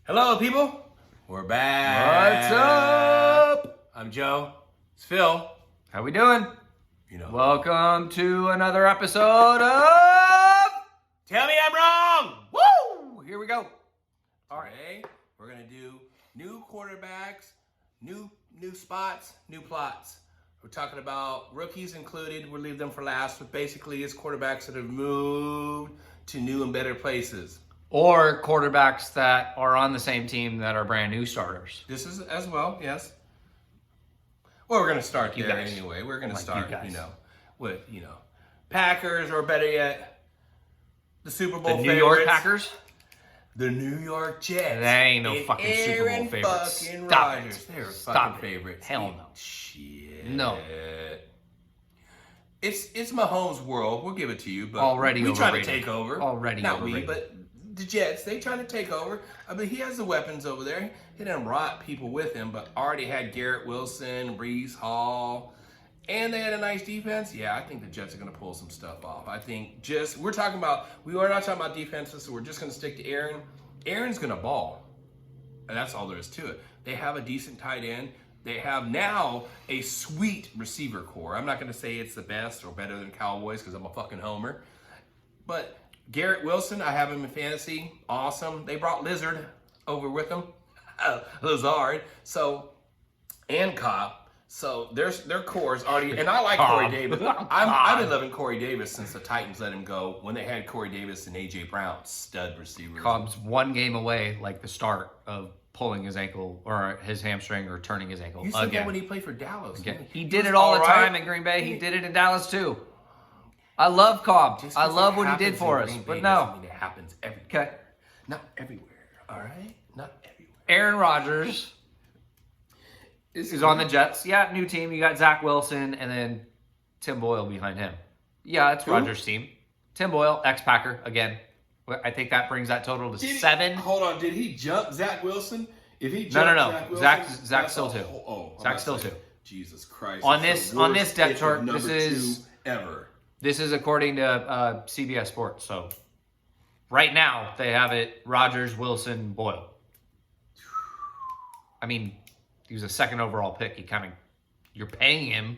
Hello, people. We're back. What's up? I'm Joe. It's Phil. How we doing? You know. Welcome to another episode of Tell Me I'm Wrong. Woo! Here we go. All right. Today, we're gonna do new quarterbacks, new spots, new plots. We're talking about rookies included. We'll leave them for last, but basically it's quarterbacks that have moved to new and better places. Or quarterbacks that are on the same team that are brand new starters. This is as well, yes. Well, we're gonna start You there guys. anyway. We're gonna Like start, you guys. with Packers, or better yet, the Super Bowl The New favorites. York Packers? The New York Jets. They ain't no and fucking Super Bowl Aaron favorites. fucking Stop Rodgers. it. They're Stop fucking it. favorites. Hell no. Shit. No. It's Mahomes' world. We'll give it to you, but Already we trying to overrated. take over. Already Not overrated. we, but the Jets. They trying to take over. I mean, he has the weapons over there. He didn't rot people with him, but already had Garrett Wilson, Brees Hall. And they had a nice defense. Yeah, I think the Jets are going to pull some stuff off. I think we are not talking about defenses, so we're just going to stick to Aaron. Aaron's going to ball. And that's all there is to it. They have a decent tight end. They have now a sweet receiver core. I'm not going to say it's the best or better than Cowboys because I'm a fucking homer. But Garrett Wilson, I have him in fantasy. Awesome. They brought Lizard over with them. Lazard. So, and Cobb. So their core is already, and I like Corey Davis. I've been loving Corey Davis since the Titans let him go when they had Corey Davis and AJ Brown, stud receivers. Cobb's one game away, like the start of pulling his ankle or his hamstring or turning his ankle You said again. that when he played for Dallas. Again. He He did was it all the right. time in Green Bay. He did it in Dallas too. I love Cobb. Just I 'cause love it what he did happens for in us. Green But Bay no. doesn't mean it happens everywhere. Okay. Not everywhere. All right? Not everywhere. Aaron Rodgers is on the Jets. Yeah, new team. You got Zach Wilson and then Tim Boyle behind him. Yeah, it's Who? Rodgers' team. Tim Boyle, ex-Packer, again. I think that brings that total to 7. Hold on. Did he jump Zach Wilson? If he No, jumped no. Zach Wilson, Zach's that's still a two. whole- I'm Zach's about still to say, two. Jesus Christ. On it's this- the on this worst depth pick of chart, number this is- 2 ever. This is according to CBS Sports. So right now, they have it Rodgers, Wilson, Boyle. I mean, he was a second overall pick. You're paying him.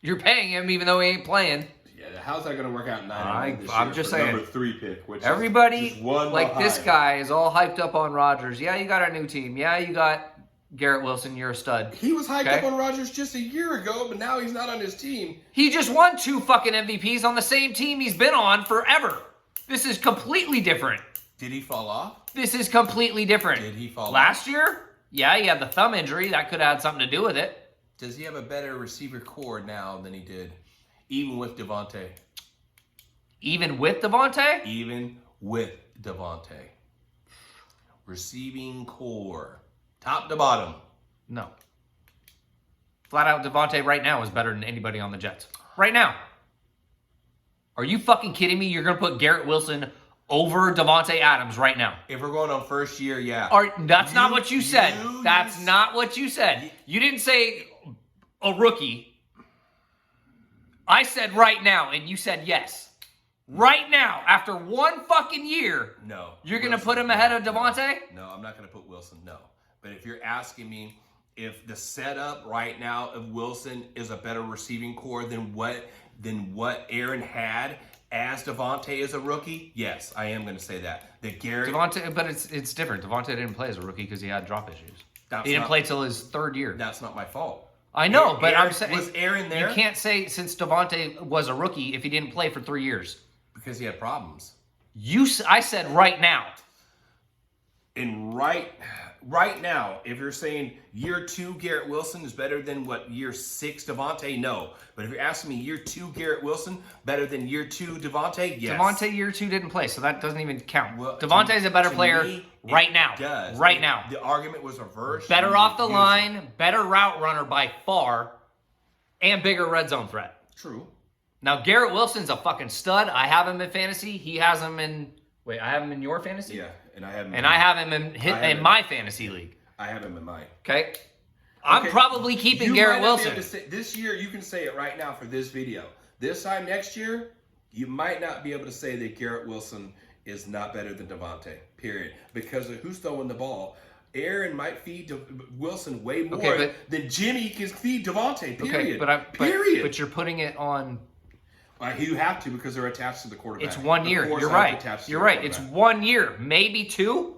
You're paying him even though he ain't playing. Yeah, how's that going to work out in 9 this year I'm just for saying. number 3 pick? Which Everybody, is just one like this behind. guy, is all hyped up on Rodgers. Yeah, you got a new team. Yeah, you got Garrett Wilson. You're a stud. He was hyped Okay. up on Rodgers just a year ago, but now he's not on his team. He just won 2 fucking MVPs on the same team he's been on forever. This is completely different. Did he fall off? This is completely different. Did he fall Last year? Yeah, he had the thumb injury. That could have had something to do with it. Does he have a better receiver core now than he did, even with Devontae? Even with Devontae? Even with Devontae. Receiving core. Top to bottom. No. Flat out, Devontae right now is better than anybody on the Jets. Right now. Are you fucking kidding me? You're going to put Garrett Wilson over Devontae Adams right now. If we're going on first year, yeah. That's not what you said. That's you- not what you said. You didn't say a rookie. I said right now, and you said yes. Right now, after 1 fucking year, No. you're going to Wilson, put him ahead of Devontae? No, I'm not going to put Wilson, no. But if you're asking me if the setup right now of Wilson is a better receiving core than what Aaron had as Devontae as a rookie, yes, I am going to say that. That Garrett... Devontae, but it's different. Devontae didn't play as a rookie because he had drop issues. That's He didn't not- play till his 3rd year. That's not my fault. I know, but Aaron- I'm saying... Was Aaron there? You can't say since Devontae was a rookie if he didn't play for 3 years. Because he had problems. I said right now. And right now, if you're saying year 2 Garrett Wilson is better than what year 6 Devontae, no. But if you're asking me year 2 Garrett Wilson better than year 2 Devontae, yes. Devontae year 2 didn't play, so that doesn't even count. Well, Devontae's a better to player me, right it now. does. Right now. The argument was reversed. Better off the line, better route runner by far, and bigger red zone threat. True. Now, Garrett Wilson's a fucking stud. I have him in fantasy. He has him in... Wait, I have him in your fantasy? Yeah, and I have him. And I have him in my fantasy league. I have him in mine. Okay? I'm probably keeping Garrett Wilson. This year, you can say it right now for this video. This time next year, you might not be able to say that Garrett Wilson is not better than Devontae. Period. Because of who's throwing the ball. Aaron might feed Wilson way more than Jimmy can feed Devontae. Period. Okay, period. But you're putting it on. You have to because they're attached to the quarterback. It's 1 year. You're right. You're right. It's 1 year, maybe 2.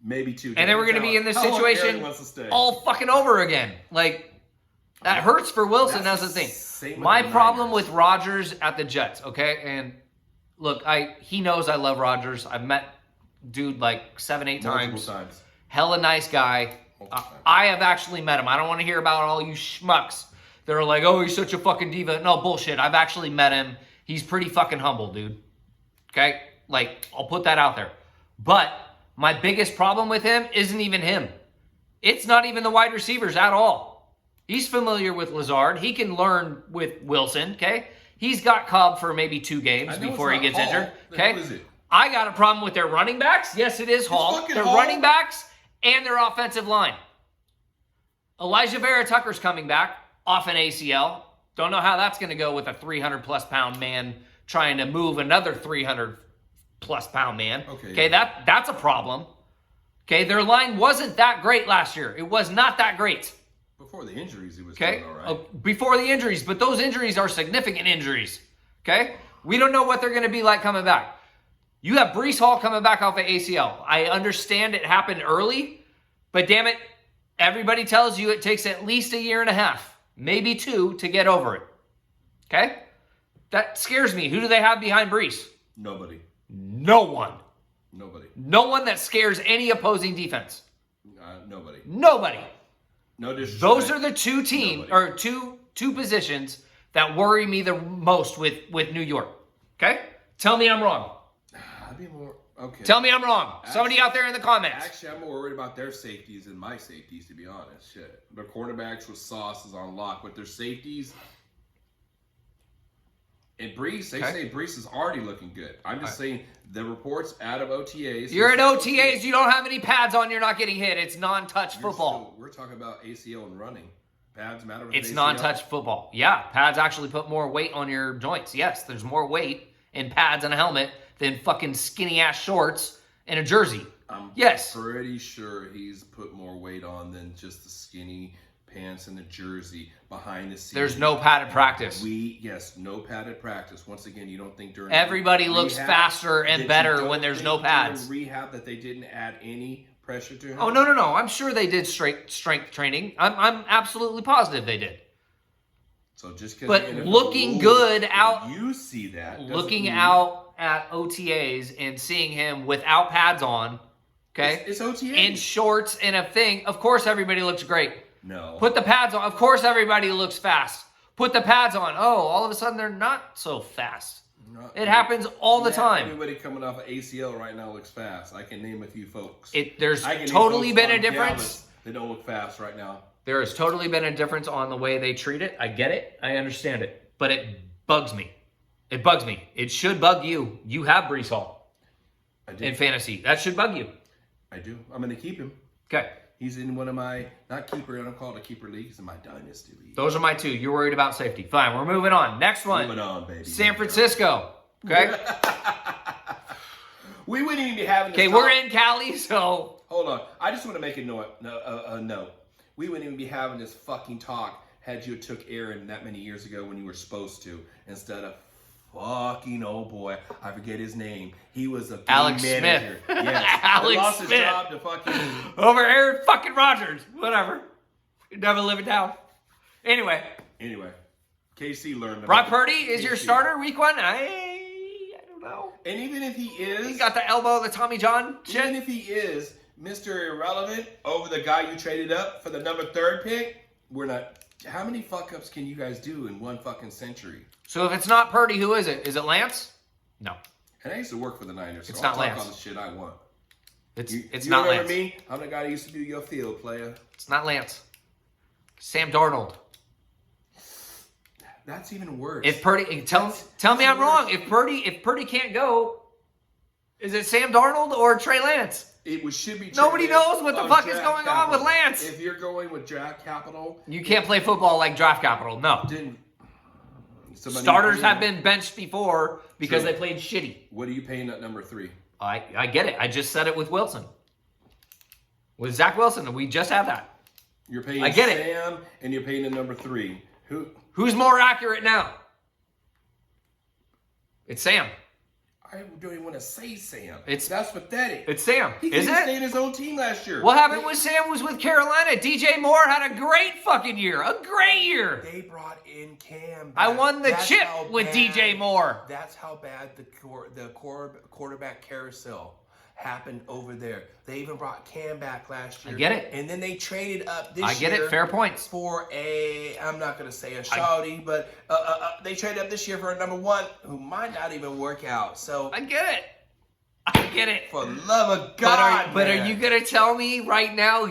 Maybe 2. And then we're going to be in this situation all fucking over again. Like, that hurts for Wilson. That's the thing. My problem with Rodgers at the Jets, okay? And look, he knows I love Rodgers. I've met dude like 7-8 times. Hella nice guy. I have actually met him. I don't want to hear about all you schmucks that are like, oh, he's such a fucking diva. No, bullshit. I've actually met him. He's pretty fucking humble, dude. Okay? Like, I'll put that out there. But my biggest problem with him isn't even him. It's not even the wide receivers at all. He's familiar with Lazard. He can learn with Wilson, okay? He's got Cobb for maybe 2 games before he gets injured, okay? I got a problem with their running backs. Yes, it is Hall. Their running backs and their offensive line. Elijah Vera Tucker's coming back off an ACL. Don't know how that's going to go with a 300-plus pound man trying to move another 300-plus pound man. Okay, that's a problem. Okay, their line wasn't that great last year. It was not that great. Before the injuries, it was doing all right. Before the injuries, but those injuries are significant injuries. Okay? We don't know what they're going to be like coming back. You have Breece Hall coming back off of ACL. I understand it happened early, but damn it, everybody tells you it takes at least 1.5 years, maybe 2, to get over it. Okay? That scares me. Who do they have behind Breece? Nobody. No one. Nobody. No one that scares any opposing defense. Nobody. Nobody. No disrespect. Those are the 2 teams or two positions that worry me the most with New York. Okay? Tell me I'm wrong. I'd be more okay. Tell me I'm wrong. Somebody out there in the comments. Actually, I'm more worried about their safeties than my safeties, to be honest. Shit. Their cornerbacks with Sauce is on lock, but their safeties and Breece, they say Breece is already looking good. I'm just saying the reports out of OTAs. You're at OTAs. You don't have any pads on. You're not getting hit. It's non-touch football. We're talking about ACL and running. Pads matter with It's ACL. non-touch football. Yeah, pads actually put more weight on your joints. Yes, there's more weight in pads and a helmet than fucking skinny-ass shorts and a jersey. I'm yes. pretty sure he's put more weight on than just the skinny pants and the jersey behind the scenes. There's no padded practice. No padded practice. Once again, you don't think during everybody looks faster and better when there's no pads. Rehab that they didn't add any pressure to him? Oh, no. I'm sure they did strength training. I'm absolutely positive they did. So just because but looking good out, you see that looking out at OTAs and seeing him without pads on, okay, it's OTAs in shorts and a thing. Of course, everybody looks great. No, put the pads on. Of course, everybody looks fast. Put the pads on. Oh, all of a sudden they're not so fast. It happens all the time. Everybody coming off of ACL right now looks fast. I can name a few folks. There's totally been a difference. They don't look fast right now. There has totally been a difference on the way they treat it. I get it. I understand it. But it bugs me. It bugs me. It should bug you. You have Breece Hall in fantasy. That should bug you. I do. I'm going to keep him. Okay. He's in one of my, not keeper, I don't call it a keeper league. He's in my dynasty league. Those are my 2. You're worried about safety. Fine. We're moving on. Next one. Moving on, baby. San Francisco. Okay. We wouldn't even be having this talk. We're in Cali, so. Hold on. I just want to make a note. We wouldn't even be having this fucking talk had you took Aaron that many years ago when you were supposed to, instead of fucking old boy. I forget his name. He was a Alex manager. Smith. Yes. Alex he lost Smith. his job to fucking over Aaron fucking Rodgers. Whatever. Never live it down. Anyway. KC learned. Brock Purdy is your starter week 1? I don't know. And even if he is, he got the elbow, the Tommy John shit. Even if he is Mr. Irrelevant over the guy you traded up for the number 3rd pick, we're not. How many fuck ups can you guys do in one fucking century? So if it's not Purdy, who is it? Is it Lance? No. And I used to work for the Niners, so it's I'll not talk Lance. all the shit I want. It's not Lance. Me? I'm the guy that used to do your field, player. It's not Lance. Sam Darnold. That's even worse. If Purdy, tell me I'm wrong. If Purdy can't go, is it Sam Darnold or Trey Lance? Should be. Nobody knows what the fuck is going on with Lance. If you're going with draft capital, you can't play football like draft capital. No. Starters have been benched before because they played shitty. What are you paying at number 3? I get it. I just said it with Wilson. With Zach Wilson, we just have that. You're paying Sam, and you're paying the number 3. Who's more accurate now? It's Sam. I don't even want to say Sam. That's pathetic. It's Sam. He couldn't stay in his own team last year. What happened with Sam was with Carolina. DJ Moore had a great fucking year. A great year. They brought in Cam. I won the chip with DJ Moore. That's how bad the quarterback carousel happened over there. They even brought Cam back last year. I get it. And then they traded up this year. I get it. Fair points. For I'm not going to say a Saudi, but they traded up this year for a number 1 who might not even work out. So I get it. I get it. For the love of God, but are you going to tell me right now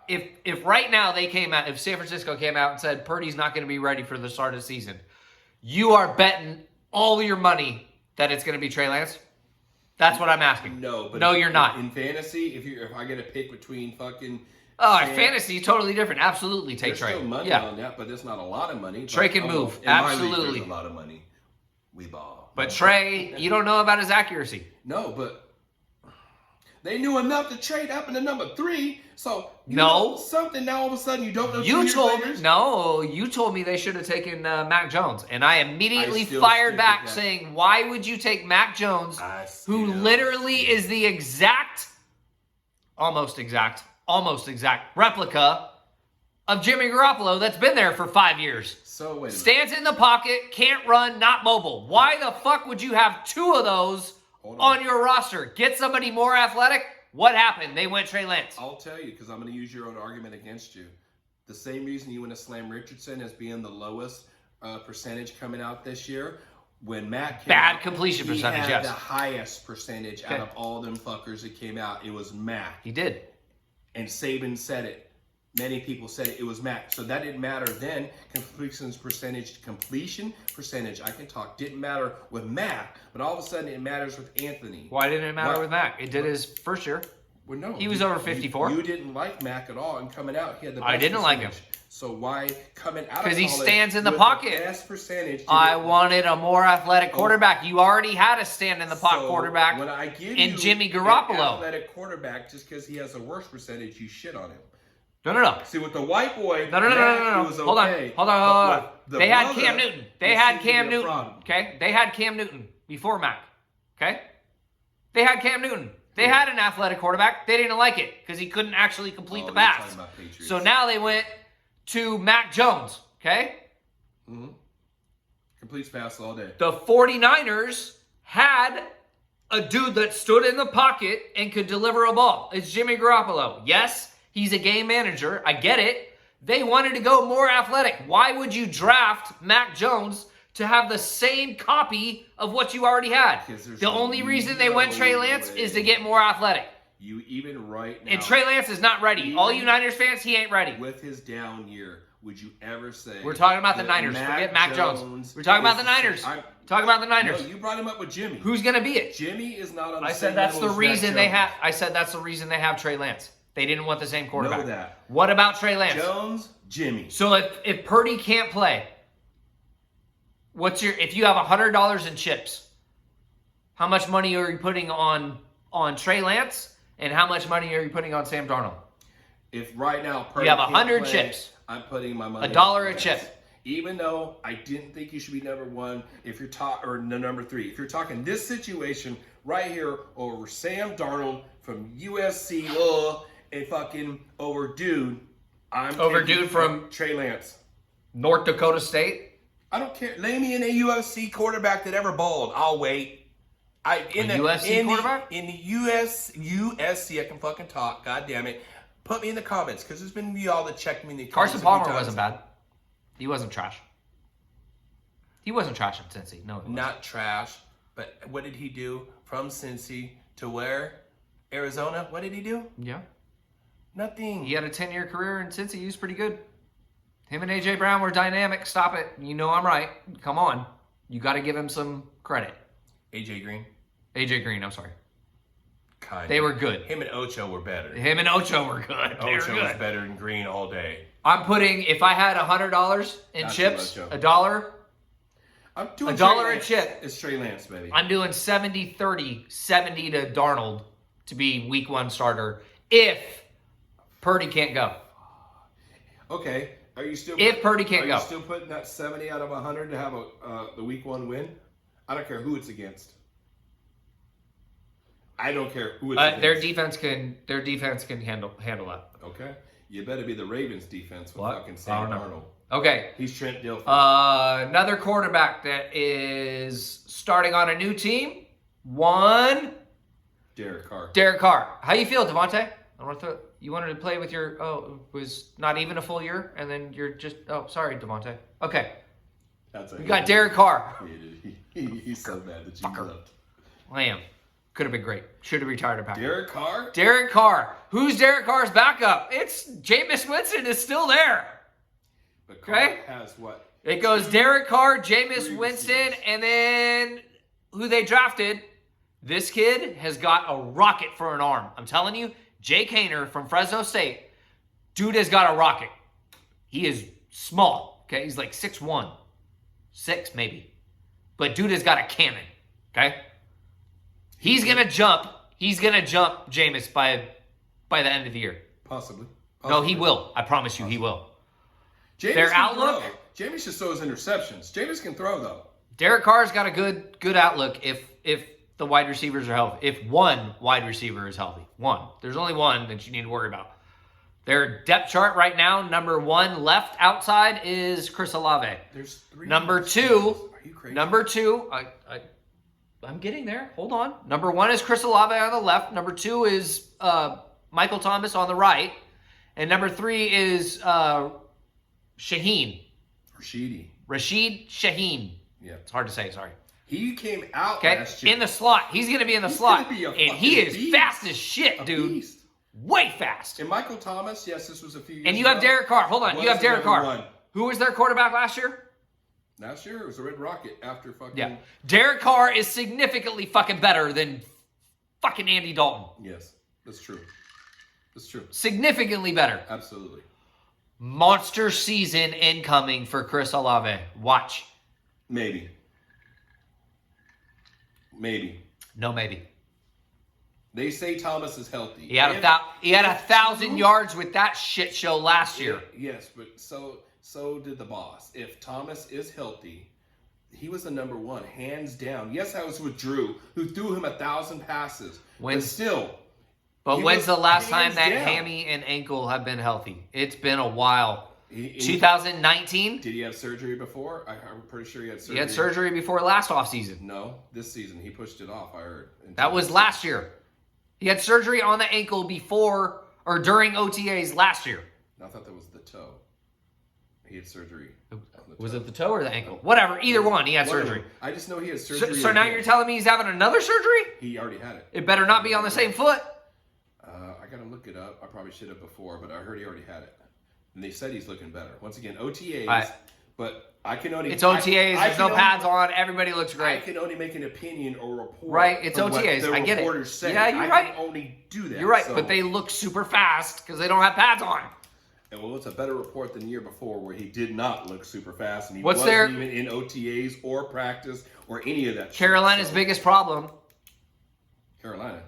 if right now they came out, if San Francisco came out and said Purdy's not going to be ready for the start of the season, you are betting all your money that it's going to be Trey Lance? That's what I'm asking. No, you're not. In fantasy, if I get a pick between fucking fantasy, totally different. Absolutely take Trey. There's still money on that, but it's not a lot of money. Trey can move. Absolutely. There's a lot of money. We ball. But Trey, you don't know about his accuracy. No, but they knew enough to trade up into number 3. So something now all of a sudden you don't know. You told me they should have taken Mac Jones, and I immediately fired back saying, "Why would you take Mac Jones, who literally is the almost exact replica of Jimmy Garoppolo that's been there for 5 years? So wait a stands in the pocket, can't run, not mobile. Why the fuck would you have 2 of those on your roster? Get somebody more athletic." What happened? They went Trey Lance. I'll tell you, because I'm going to use your own argument against you. The same reason you want to slam Richardson as being the lowest percentage coming out this year. When Matt came out, completion percentage, he had the highest percentage out of all them fuckers that came out. It was Matt. He did. And Saban said it. Many people said it was Mac. So that didn't matter then. Completion percentage, I can talk, didn't matter with Mac. But all of a sudden it matters with Anthony. Why didn't it matter with Mac? It did his first year. Well, no. He was over 54. You didn't like Mac at all. And coming out, he had the best I didn't like him. So why coming out of because he stands in the pocket. The best percentage. I wanted a more athletic quarterback. You already had a stand in the pocket quarterback in Jimmy Garoppolo. Athletic quarterback, just because he has a worse percentage, you shit on him. No. See, with the white boy, no. Hold on. They had Cam Newton. They had Cam Newton. Okay? They had Cam Newton before Mac. Okay? They had Cam Newton. They had an athletic quarterback. They didn't like it because he couldn't actually complete the pass. So now they went to Mac Jones. Okay? Mm-hmm. Completes passes all day. The 49ers had a dude that stood in the pocket and could deliver a ball. It's Jimmy Garoppolo. Yes, he's a game manager. I get it. They wanted to go more athletic. Why would you draft Mac Jones to have the same copy of what you already had? The only reason they went Trey Lance is to get more athletic. You even right now. And Trey Lance is not ready. All you Niners fans, he ain't ready. With his down year, would you ever say... We're talking about the Niners. Forget Mac Jones. We're talking about the Niners. Talking about the Niners. No, you brought him up with Jimmy. Who's going to be it? Jimmy is not on the I said that's the reason they have. I said that's the reason they have Trey Lance. They didn't want the same quarterback. Know that. What about Trey Lance? Jones, Jimmy. So if Purdy can't play, if you have $100 in chips, how much money are you putting on Trey Lance, and how much money are you putting on Sam Darnold? If right now Purdy you have 100 chips, I'm putting my money $1 a chip. Even though I didn't think you should be number 1, if you're or number 3, if you're talking this situation right here over Sam Darnold from USC, and fucking over dude, from Trey Lance, North Dakota State. I don't care. Name me in a USC quarterback that ever balled. I'll wait. Quarterback? In the USC, I can fucking talk. God damn it. Put me in the comments, because there's been y'all that checked me in the comments. Carson Palmer wasn't bad. He wasn't trash. He wasn't trash in Cincy. No, he wasn't. Not trash, but what did he do from Cincy to where? Arizona? What did he do? Yeah. Nothing. He had a 10-year career in Cincy. He was pretty good. Him and A.J. Brown were dynamic. Stop it. You know I'm right. Come on. You got to give him some credit. A.J. Green? A.J. Green, I'm sorry. Kind They were good. Him and Ocho were better. Ocho were good. Ocho was better than Green all day. I'm putting, if I had $100 in chips, $1, I'm doing $1 a Trey Lance. chip. It's Trey Lance, baby. I'm doing 70-30, 70 to Darnold to be week 1 starter if Purdy can't go. Okay. Are you still? If Purdy can't are go. you still putting that 70 out of 100 to have the week 1 win? I don't care who it's against. I don't care who it's against. Their defense can handle that. Okay. You better be the Ravens defense with What? fucking I Sam don't know. Darnold. Okay. He's Trent Dilfer. Another quarterback that is starting on a new team. Derek Carr. Derek Carr. How you feel, Devontae? You wanted to play with your, it was not even a full year, and then you're just, sorry, Devontae. Okay. We got Derek Carr. He's so mad that you left. I am. Could have been great. Should have retired a Packer. Derek Carr? Derek Carr. Who's Derek Carr's backup? It's Jameis Winston is still there. But Carr Okay. has what? It goes Derek Carr, Jameis Three Winston, receivers. and then who they drafted. This kid has got a rocket for an arm. I'm telling you, Jake Haener from Fresno State, dude has got a rocket. He is small, okay? He's like 6'1", 6 maybe. But dude has got a cannon, okay? He's going to jump Jameis by the end of the year. Possibly. No, he will. I promise you he will. Jameis Their can outlook? throw. Jameis just throws interceptions. Jameis can throw, though. Derek Carr's got a good outlook if the wide receivers are healthy. If one wide receiver is healthy. One. There's only one that you need to worry about. Their depth chart right now, number 1 left outside is Chris Olave. There's 3. Number 2, Are you crazy? number 2, I'm getting there. Hold on. Number 1 is Chris Olave on the left. Number 2 is Michael Thomas on the right. And number 3 is Shaheen. Rashid Shaheen. Yeah. It's hard to say, sorry. He came out Okay, last year. in the slot. He's going to be in the slot. gonna be a And he fucking is beast. fast as shit, A dude. beast. Way fast. And Michael Thomas, yes, this was a few years And you have ago. Derek Carr. Hold on. Was You have the Derek number Carr. 1. Who was their quarterback last year? Last year, it was a Red Rocket after fucking... Yeah. Derek Carr is significantly fucking better than fucking Andy Dalton. Yes, that's true. That's true. Significantly better. Absolutely. Monster season incoming for Chris Olave. Watch. Maybe. No, maybe. They say Thomas is healthy. He had a 1,000 yards with that shit show last year. Yes, but so did the boss. If Thomas is healthy, he was the number 1, hands down. Yes, I was with Drew, who threw him 1,000 passes. But still. But he when's was the last time hands that down. hammy and ankle have been healthy? It's been a while. 2019? 2019? Did he have surgery before? I'm pretty sure he had surgery. He had surgery before last offseason. No, this season. He pushed it off, I heard. That was last year. He had surgery on the ankle before or during OTAs last year. I thought that was the toe. He had surgery. Was it the toe or the ankle? Whatever. Either one. He had Whatever. surgery. I just know he had surgery. So now again. you're telling me he's having another surgery? He already had it. It better not be on the same foot. I got to look it up. I probably should have before, but I heard he already had it. And they said he's looking better. Once again, OTAs. Right. But I can only... It's OTAs. I There's no can pads only, on. Everybody looks I great. can only make an opinion or report. Right, it's from what OTAs. the I get it. reporters say. Yeah, you're I right. can only do that. You're right, so- but they look super fast because they don't have pads on. And well, it's a better report than the year before where he did not look super fast and he What's wasn't their- even in OTAs or practice or any of that shit. Carolina's So- biggest problem. Carolina.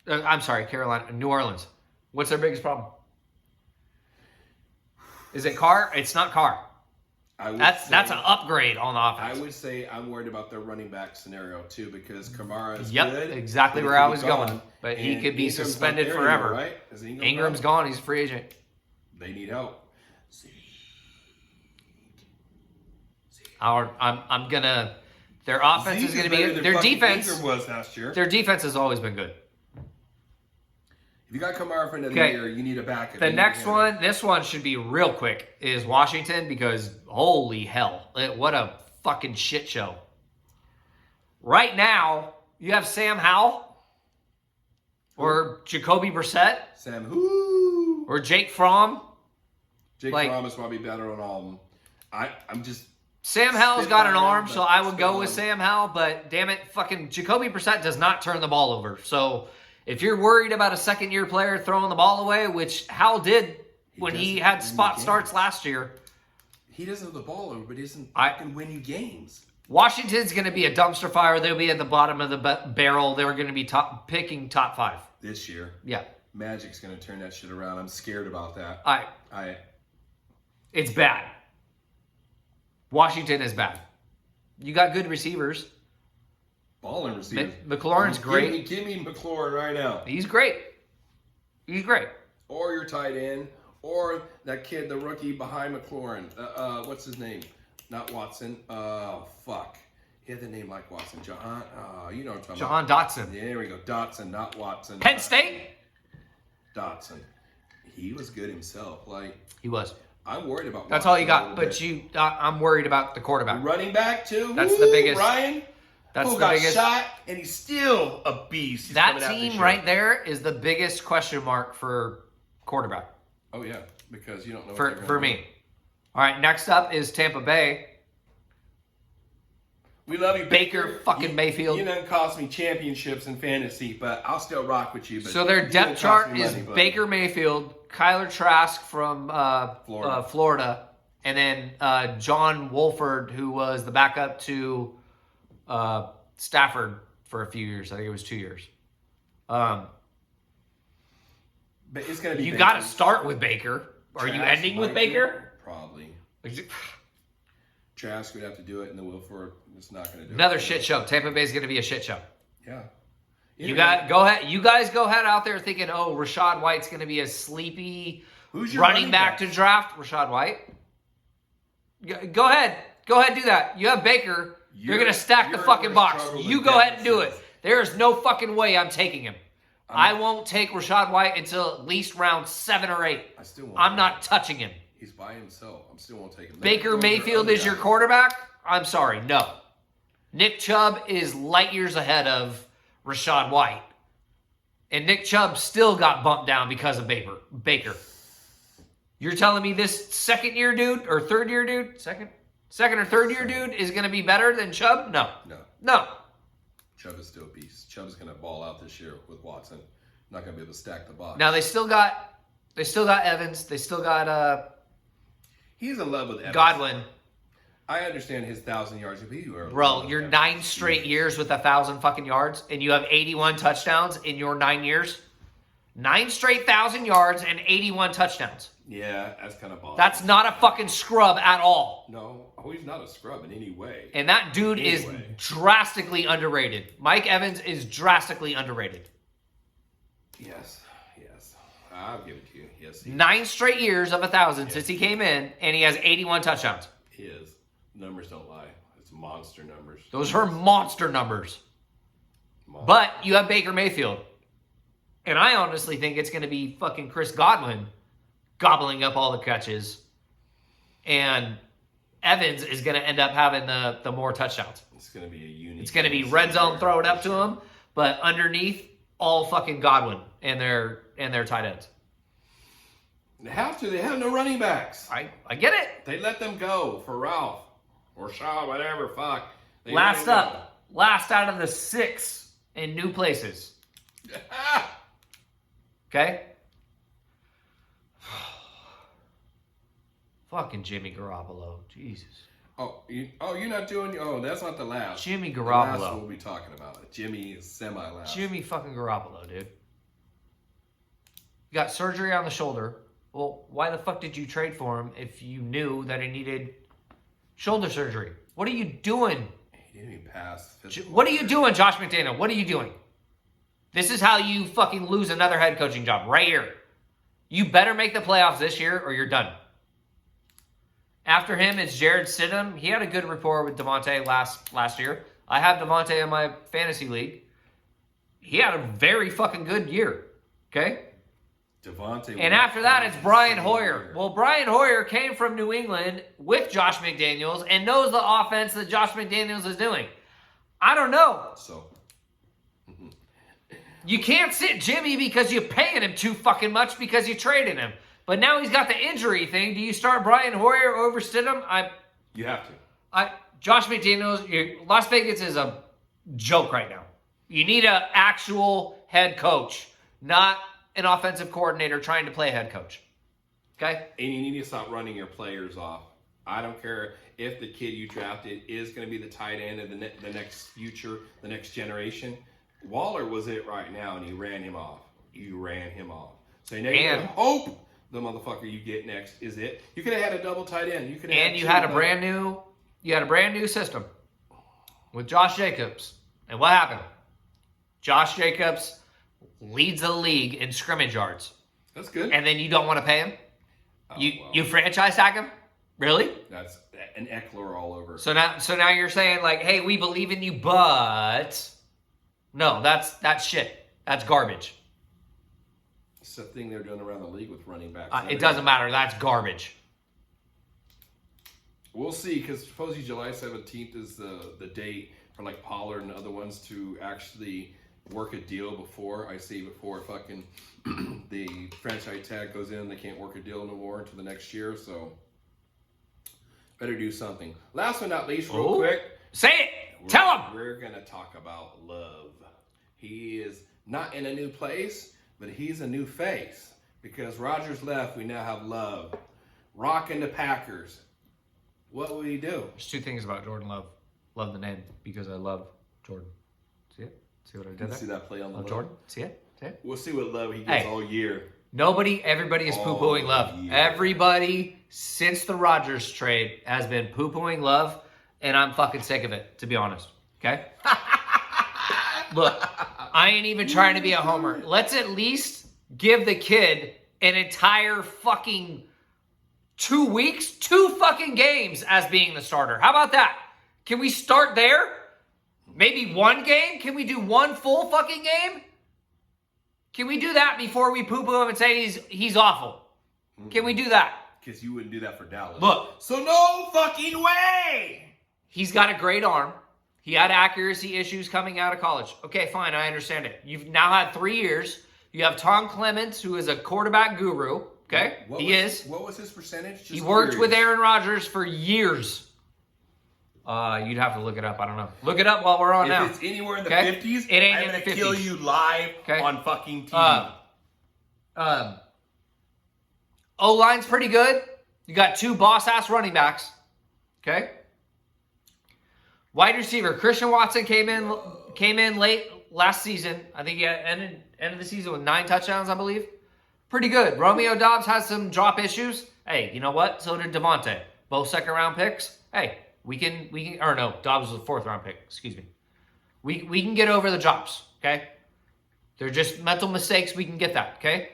I'm sorry, Carolina. New Orleans. What's their biggest problem? Is it Carr? It's not Carr. That's an upgrade on the I offense. would say I'm worried about their running back scenario too because Kamara is Yep, good. exactly but where he I could was be gone, going. But he and could be Ingram's not suspended there forever. anymore, right? Is Ingram Ingram's gone. He's a free agent. They need help. I'm gonna. Their offense Zeke is gonna better be than their fucking defense. Ingram was last year. Their defense has always been good. If you got Kamara for another Okay. year, you need a backup. The You need next him. one, this one should be real quick, is Washington because holy hell, what a fucking shit show. Right now, you have Sam Howell or Jacoby Brissett Sam who? or Jake Fromm. Jake like- Fromm is probably better on all of them. I'm just Sam Howell's got an Spitfire, arm, but so I would go still. with Sam Howell, but damn it, fucking Jacoby Brissett does not turn the ball over. So if you're worried about a second-year player throwing the ball away, which Howell did when he doesn't had win spot games. starts last year, he doesn't have the ball over, but he doesn't I- fucking win you games. Washington's going to be a dumpster fire. They'll be at the bottom of the barrel. They're going to be picking top 5 this year. Yeah, Magic's going to turn that shit around. I'm scared about that. It's bad. Washington is bad. You got good receivers. Balling receivers. McLaurin's great. Give me McLaurin right now. He's great. Or your tight end, or that kid, the rookie behind McLaurin. What's his name? Not Watson. Fuck. He had the name like Watson. Jahan. You know what I'm talking about. Jahan Dotson. Yeah, there we go. Dotson, not Watson. Penn State. Dotson. He was good himself. Like he was. I'm worried about. That's all you got. But I'm worried about the quarterback. The running back too. That's the biggest. Ryan. That's who the got biggest. Shot, and he's still a beast. He's that team right there is the biggest question mark for quarterback. Oh yeah, because you don't know. For me. All right, next up is Tampa Bay. We love you, Baker fucking Mayfield. You done cost me championships in fantasy, but I'll still rock with you. But so their depth chart is Baker Mayfield, Kyler Trask from Florida, and then John Wolford, who was the backup to Stafford for a few years. I think it was 2 years. But it's gonna be. You got to start with Baker. Are you ending with Baker? Probably. Trask would have to do it, and then Wolford is not going to do Another it. shit show. Tampa Bay is going to be a shit show. Yeah. You go ahead. You guys go ahead out there thinking, oh, Rachaad White's going to be a sleepy Who's your running back to draft. Rachaad White. Go ahead. Go ahead, do that. You have Baker. You're going to stack the fucking box. You go ahead and do it. There is no fucking way I'm taking him. I won't take Rachaad White until at least round 7 or 8. I'm not touching him. He's by himself. I still won't take him. Baker Mayfield is your quarterback? I'm sorry, no. Nick Chubb is light years ahead of Rachaad White. And Nick Chubb still got bumped down because of Baker. You're telling me this second year dude or third year dude? Second or third year dude is going to be better than Chubb? No. Chubb is still a beast. Chubb's going to ball out this year with Watson. Not going to be able to stack the box. Now they still got Evans. They still got he's in love with Evans. Godwin. I understand his 1,000 yards. Bro, you're 9 straight years with 1,000 fucking yards, and you have 81 touchdowns in your 9 years. 9 straight 1,000 yards and 81 touchdowns. Yeah, that's kind of boss. That's not a fucking scrub at all. No, he's not a scrub in any way. And that dude is drastically underrated. Mike Evans is drastically underrated. Yes. I'll give it to you. Yes. 9 straight years of 1,000 since he came in, and he has 81 touchdowns. His numbers don't lie. It's monster numbers. Those are monster numbers. But you have Baker Mayfield. And I honestly think it's going to be fucking Chris Godwin gobbling up all the catches. And Evans is going to end up having the more touchdowns. It's going to be a unique. It's going to be red zone, throw it up to him. But underneath, all fucking Godwin and their tight ends. They have to. They have no running backs. I get it. They let them go for Ralph or Shaw, whatever. Fuck. Last out of the 6 in new places. Okay? Fucking Jimmy Garoppolo. Jesus. You're not doing. Oh, that's not the last. Jimmy Garoppolo. The last we'll be talking about it. Jimmy is semi-last. Jimmy fucking Garoppolo, dude. You got surgery on the shoulder. Well, why the fuck did you trade for him if you knew that he needed shoulder surgery? What are you doing? He didn't even pass. What are you doing, Josh McDaniel? What are you doing? This is how you fucking lose another head coaching job, right here. You better make the playoffs this year or you're done. After him, it's Jared Stidham. He had a good rapport with Devontae last year. I have Devontae in my fantasy league. He had a very fucking good year. Okay? Devontae. And after that, it's Brian Hoyer. Well, Brian Hoyer came from New England with Josh McDaniels and knows the offense that Josh McDaniels is doing. I don't know. So. You can't sit Jimmy because you're paying him too fucking much because you traded him. But now he's got the injury thing. Do you start Brian Hoyer over Stidham? You have to. Josh McDaniels, Las Vegas is a joke right now. You need an actual head coach, not an offensive coordinator trying to play head coach. Okay? And you need to stop running your players off. I don't care if the kid you drafted is going to be the tight end of the next future, the next generation. Waller was it right now, and he ran him off. You ran him off. So now you hope the motherfucker you get next is it. You could have had a double tight end. You could have. And you had a brand new system with Josh Jacobs. And what happened? Josh Jacobs leads the league in scrimmage yards. That's good. And then you don't want to pay him? You franchise tag him? Really? That's an Eckler all over. So now you're saying like, hey, we believe in you, but no, that's shit. That's garbage. It's the thing they're doing around the league with running backs. It doesn't matter. That's garbage. We'll see, because supposedly July 17th is the date for like Pollard and other ones to actually work a deal before fucking the franchise tag goes in. They can't work a deal no more until the next year, so better do something. Last but not least, real quick. Say it. Tell him. We're going to talk about Love. He is not in a new place, but he's a new face. Because Rodgers left, we now have Love. Rocking the Packers. What would he do? There's two things about Jordan Love. Love the name because I love Jordan. See it? See what I did there? See that play on the Love Jordan? See it? See it? We'll see what Love he gets all year. Everybody is poo-pooing Love. Year. Everybody, since the Rodgers trade, has been poo-pooing Love, and I'm fucking sick of it, to be honest. Okay? Look, I ain't even trying to be a homer. Let's at least give the kid an entire fucking 2 weeks, 2 fucking games as being the starter. How about that? Can we start there? Maybe 1 game? Can we do 1 full fucking game? Can we do that before we poo-poo him and say he's awful? Can we do that? Because you wouldn't do that for Dallas. Look. So no fucking way! He's got a great arm. He had accuracy issues coming out of college. Okay, fine, I understand it. You've now had 3 years. You have Tom Clements, who is a quarterback guru. Okay? What was his percentage? Just he worked with Aaron Rodgers for years. You'd have to look it up. I don't know. Look it up while we're on now. If it's anywhere in the 50s, it ain't I'm in the going to 50s. kill you live on fucking TV. O-line's pretty good. You got 2 boss-ass running backs. Okay? Wide receiver, Christian Watson came in late last season. I think he ended the season with 9 touchdowns, I believe. Pretty good. Romeo Doubs has some drop issues. Hey, you know what? So did Devontae. Both second-round picks. Hey, we can, or no, Dobbs was a 4th-round pick. Excuse me. We can get over the drops, okay? They're just mental mistakes. We can get that, okay?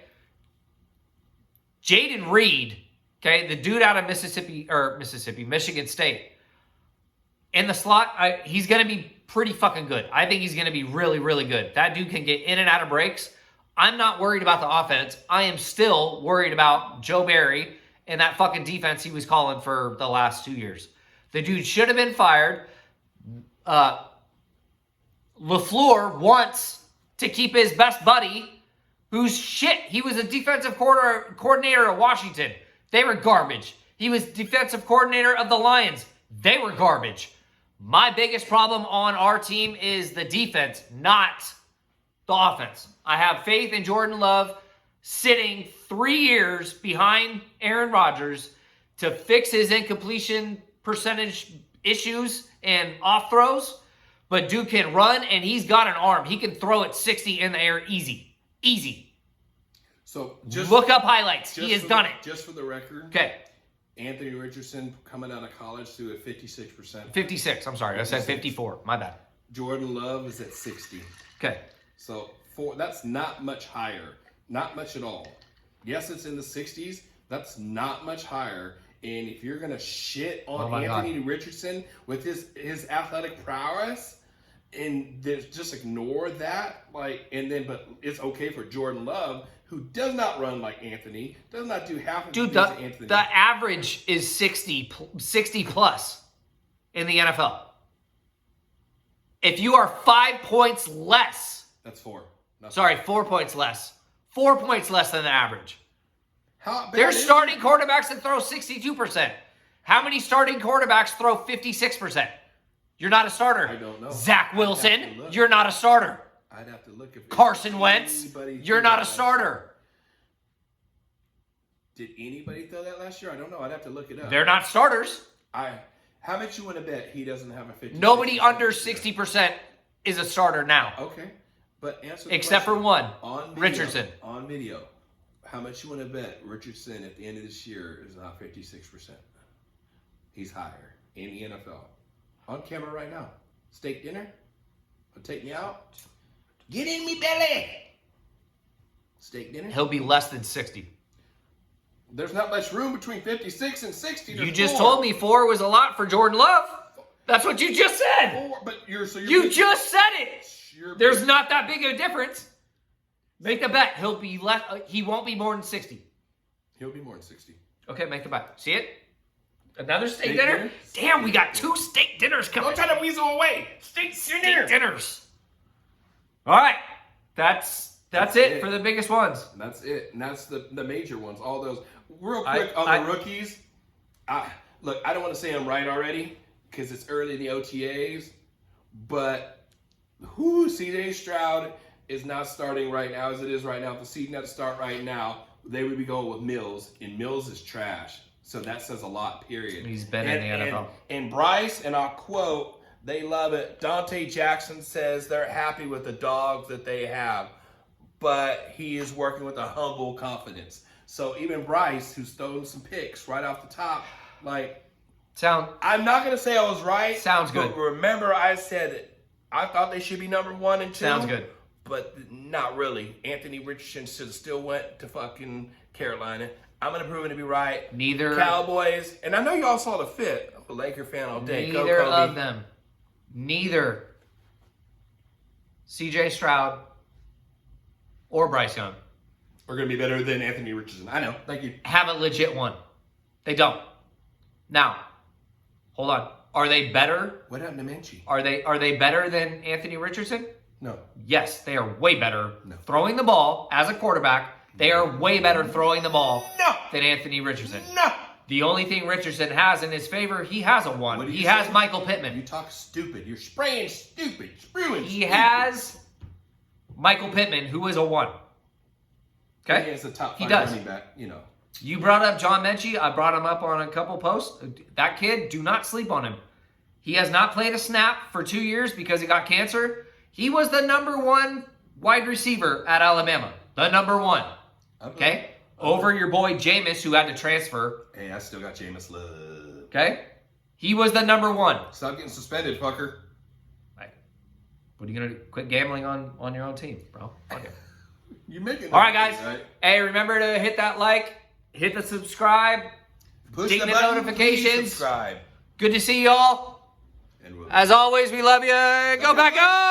Jaden Reed, okay, the dude out of Michigan State. In the slot, he's going to be pretty fucking good. I think he's going to be really, really good. That dude can get in and out of breaks. I'm not worried about the offense. I am still worried about Joe Barry and that fucking defense he was calling for the last 2 years. The dude should have been fired. LaFleur wants to keep his best buddy, who's shit. He was a defensive coordinator at Washington. They were garbage. He was defensive coordinator of the Lions. They were garbage. My biggest problem on our team is the defense, not the offense. I have faith in Jordan Love sitting 3 years behind Aaron Rodgers to fix his incompletion percentage issues and off throws. But dude can run, and he's got an arm. He can throw it 60 in the air easy. Easy. So look up highlights. He has done it. Just for the record. Okay. Anthony Richardson coming out of college through at 56%. 56. I'm sorry. 56. I said 54. My bad. Jordan Love is at 60. Okay. So that's not much higher. Not much at all. Yes, it's in the 60s. That's not much higher. And if you're going to shit on Anthony Richardson with his athletic prowess and just ignore that, but it's okay for Jordan Love, who does not run like Anthony, does not do half of the things that Anthony. The average is 60 plus in the NFL. If you are 5 points less. That's 4. Sorry, 4 points less. 4 points less than the average. There's starting quarterbacks that throw 62%. How many starting quarterbacks throw 56%? You're not a starter. I don't know. Zach Wilson, you're not a starter. I'd have to look. Carson Wentz, you're not a starter. Did anybody throw that last year? I don't know. I'd have to look it up. They're not starters. How much you want to bet he doesn't have a 50? Nobody under 60% is a starter now. Okay. But answer the Except question. for one, On video, Richardson. On video, how much you want to bet Richardson at the end of this year is not 56%? He's higher in the NFL. On camera right now. Steak dinner? Take me out? Get in me belly! Steak dinner? He'll be less than 60. There's not much room between 56 and 60. You just told me 4 was a lot for Jordan Love. That's what you just said. 4, but you're just said it. There's not that big of a difference. Make the bet. He'll be less. He won't be more than 60. He'll be more than 60. Okay, make the bet. See it? Another steak dinner? Damn, we got 2 steak dinners coming. Don't try to weasel away. Steak dinners. All right, that's it for the biggest ones. That's it, and that's the major ones. All those. Real quick on the rookies. Look, I don't want to say I'm right already because it's early in the OTAs, but CJ Stroud is not starting right now as it is right now. If the season had to start right now, they would be going with Mills, and Mills is trash. So that says a lot, period. He's been in the NFL. And Bryce, and I'll quote, they love it. Dante Jackson says they're happy with the dogs that they have, but he is working with a humble confidence. So even Bryce, who's thrown some picks right off the top, I'm not going to say I was right. Sounds good. But remember I said that I thought they should be number 1 and 2. Sounds good. But not really. Anthony Richardson should have still went to fucking Carolina. I'm going to prove it to be right. Neither. Cowboys. And I know y'all saw the fit. I'm a Laker fan all day. Neither of them. Neither CJ Stroud or Bryce Young are going to be better than Anthony Richardson. I know. Thank you. Haven't legit won. They don't. Now, hold on. Are they better? What happened to Minchie? Are they better than Anthony Richardson? No. Yes, they are way better throwing the ball as a quarterback. They are way better throwing the ball than Anthony Richardson. No. The only thing Richardson has in his favor, he has a 1. He has Michael Pittman. You talk stupid. You're spraying stupid. He has Michael Pittman, who is a 1. Okay? He is the top 5 running back, You brought up John Mechie. I brought him up on a couple posts. That kid, do not sleep on him. He has not played a snap for 2 years because he got cancer. He was the number 1 wide receiver at Alabama. The number 1. Okay? Over your boy Jameis, who had to transfer. Hey, I still got Jameis love. Okay? He was the number 1. Stop getting suspended, fucker. Right. What are you going to do? Quit gambling on your own team, bro. Okay. You're making all right, guys. Right? Hey, remember to hit that like, hit the subscribe, push the button, notifications. Subscribe. Good to see y'all. As always, we love you. Go back up.